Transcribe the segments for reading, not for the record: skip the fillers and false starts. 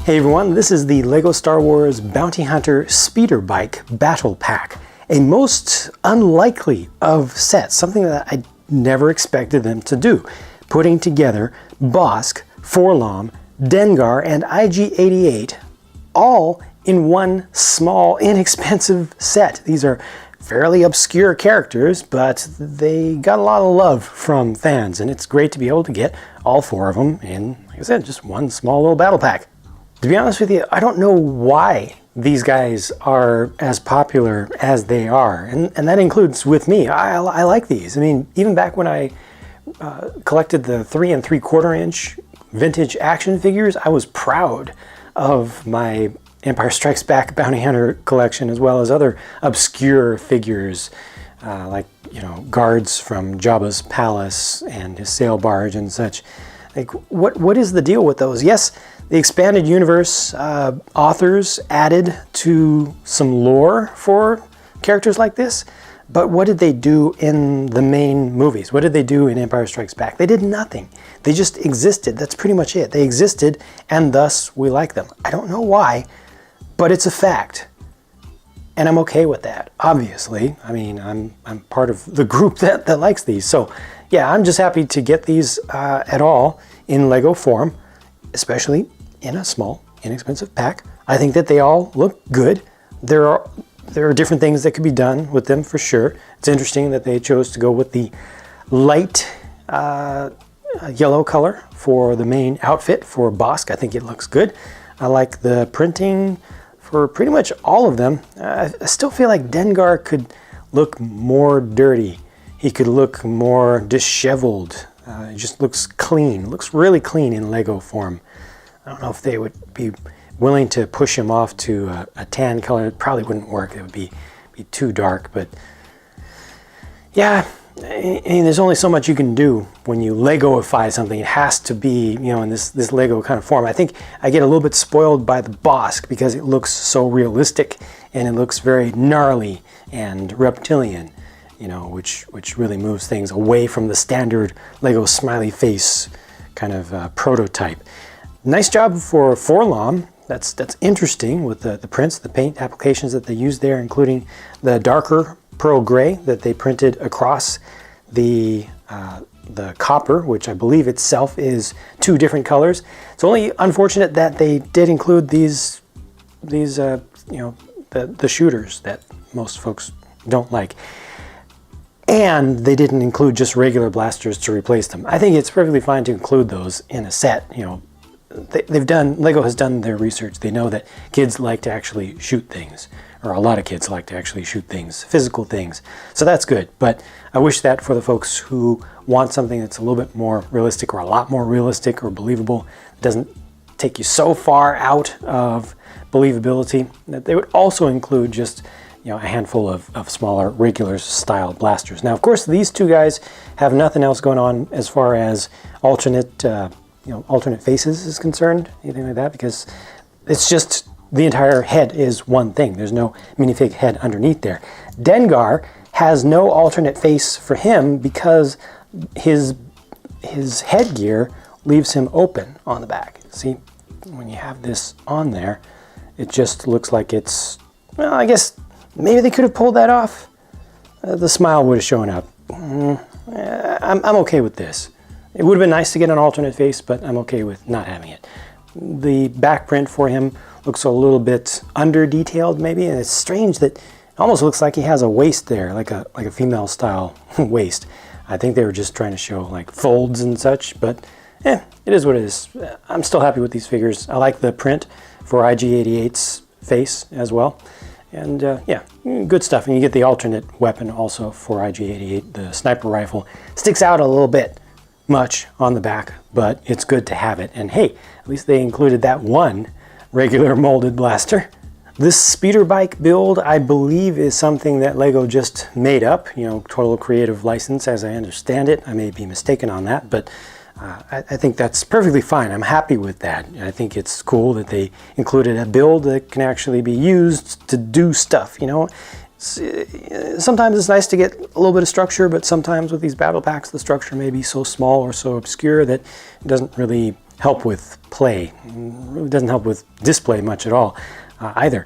Hey everyone, this is the LEGO Star Wars Bounty Hunter Speeder Bike Battle Pack. A most unlikely of sets, something that I never expected them to do. Putting together Bossk, LOM, Dengar, and IG-88 all in one small, inexpensive set. These are fairly obscure characters, but they got a lot of love from fans, and it's great to be able to get all four of them in, like I said, just one small little battle pack. To be honest with you, I don't know why these guys are as popular as they are, and that includes with me. I like these. I mean, even back when I collected the 3 3/4 inch vintage action figures, I was proud of my Empire Strikes Back Bounty Hunter collection, as well as other obscure figures like, you know, guards from Jabba's palace and his sail barge and such. Like, what is the deal with those? Yes, the expanded universe authors added to some lore for characters like this, but what did they do in the main movies? What did they do in Empire Strikes Back? They did nothing. They just existed. That's pretty much it. They existed, and thus we like them. I don't know why, but it's a fact. And I'm okay with that, obviously. I mean, I'm part of the group that likes these. So yeah, I'm just happy to get these at all in Lego form, especially in a small, inexpensive pack. I think that they all look good. There are different things that could be done with them for sure. It's interesting that they chose to go with the light yellow color for the main outfit for Bossk. I think it looks good. I like the printing for pretty much all of them. I still feel like Dengar could look more dirty. He could look more disheveled. It just looks clean. Looks really clean in Lego form. I don't know if they would be willing to push him off to a tan color. It probably wouldn't work. It would be too dark. But yeah, I mean, there's only so much you can do when you Legoify something. It has to be, you know, in this Lego kind of form. I think I get a little bit spoiled by the Bossk because it looks so realistic and it looks very gnarly and reptilian, you know, which really moves things away from the standard Lego smiley face kind of prototype. Nice job for LOM. That's interesting with the prints, the paint applications that they use there, including the darker pearl gray that they printed across the copper, which I believe itself is 2 different colors. It's only unfortunate that they did include these you know, the shooters that most folks don't like. And they didn't include just regular blasters to replace them. I think it's perfectly fine to include those in a set. You know, Lego has done their research. They know that kids like to actually shoot things, or a lot of kids like to actually shoot things, physical things. So that's good. But I wish that for the folks who want something that's a little bit more realistic, or a lot more realistic or believable, doesn't take you so far out of believability, that they would also include just, you know, a handful of smaller regular style blasters. Now, of course, these two guys have nothing else going on as far as alternate faces is concerned, anything like that, because it's just the entire head is one thing. There's no minifig head underneath there. Dengar has no alternate face for him because his headgear leaves him open on the back. See, when you have this on there, it just looks like it's, well, I guess maybe they could have pulled that off. The smile would have shown up. I'm okay with this. It would have been nice to get an alternate face, but I'm okay with not having it. The back print for him looks a little bit under-detailed maybe, and it's strange that it almost looks like he has a waist there, like a female style waist. I think they were just trying to show like folds and such, but it is what it is. I'm still happy with these figures. I like the print for IG-88's face as well. And yeah, good stuff. And you get the alternate weapon also for IG-88. The sniper rifle sticks out a little bit much on the back, but it's good to have it. And hey, at least they included that one regular molded blaster. This speeder bike build, I believe, is something that Lego just made up, you know, total creative license as I understand it. I may be mistaken on that, but I think that's perfectly fine. I'm happy with that. I think it's cool that they included a build that can actually be used to do stuff, you know. Sometimes it's nice to get a little bit of structure, but sometimes with these battle packs, the structure may be so small or so obscure that it doesn't really help with play. It doesn't help with display much at all either.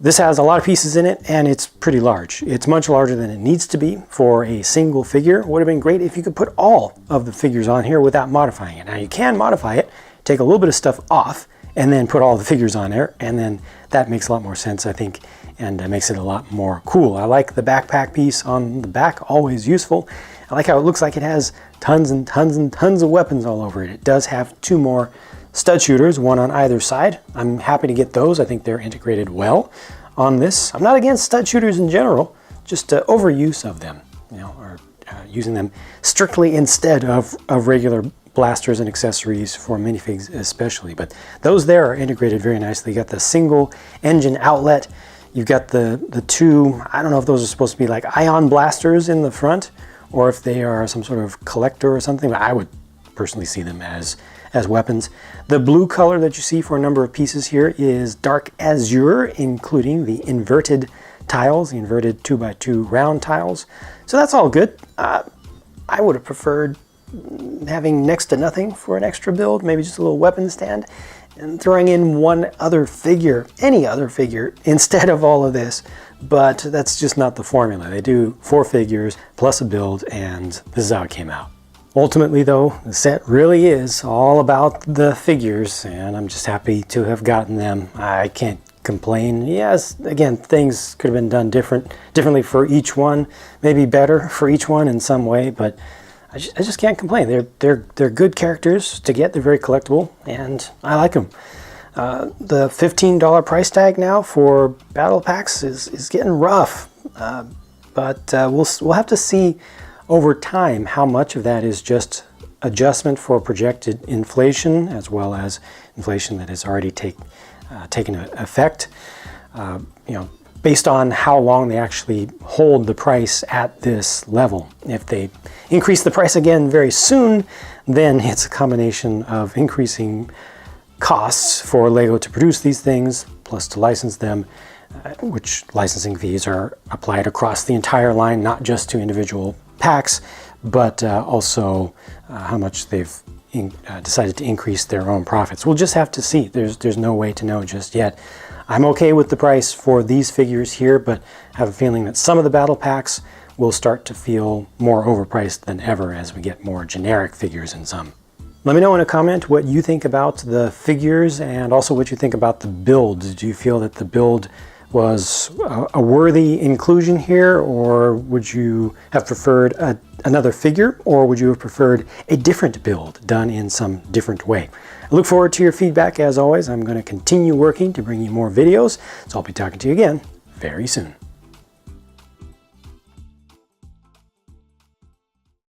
This has a lot of pieces in it, and it's pretty large. It's much larger than it needs to be for a single figure. It would have been great if you could put all of the figures on here without modifying it. Now you can modify it, take a little bit of stuff off, and then put all the figures on there, and then that makes a lot more sense, I think, and makes it a lot more cool. I like the backpack piece on the back, always useful. I like how it looks like it has tons and tons and tons of weapons all over it. It does have 2 more stud shooters, one on either side. I'm happy to get those. I think they're integrated well on this. I'm not against stud shooters in general, just overuse of them, you know, or using them strictly instead of regular blasters and accessories for minifigs especially. But those there are integrated very nicely. You got the single engine outlet. You've got the 2, I don't know if those are supposed to be like ion blasters in the front, or if they are some sort of collector or something, but I would personally see them as weapons. The blue color that you see for a number of pieces here is dark azure, including the inverted tiles, the inverted 2x2 round tiles. So that's all good. I would have preferred having next to nothing for an extra build, maybe just a little weapon stand, and throwing in one other figure, any other figure, instead of all of this. But that's just not the formula. They do 4 figures plus a build, and this is how it came out. Ultimately though, the set really is all about the figures, and I'm just happy to have gotten them. I can't complain. Yes, again, things could have been done differently for each one, maybe better for each one in some way, but I just can't complain. They're good characters to get. They're very collectible, and I like them. The $15 price tag now for battle packs is getting rough, but we'll have to see over time how much of that is just adjustment for projected inflation, as well as inflation that has already taken effect. You know, based on how long they actually hold the price at this level. If they increase the price again very soon, then it's a combination of increasing costs for LEGO to produce these things, plus to license them, which licensing fees are applied across the entire line, not just to individual packs, but also how much they've decided to increase their own profits. We'll just have to see. There's no way to know just yet. I'm okay with the price for these figures here, but I have a feeling that some of the battle packs will start to feel more overpriced than ever as we get more generic figures in some. Let me know in a comment what you think about the figures, and also what you think about the build. Do you feel that the build was a worthy inclusion here, or would you have preferred another figure, or would you have preferred a different build done in some different way? I look forward to your feedback as always. I'm going to continue working to bring you more videos, so I'll be talking to you again very soon.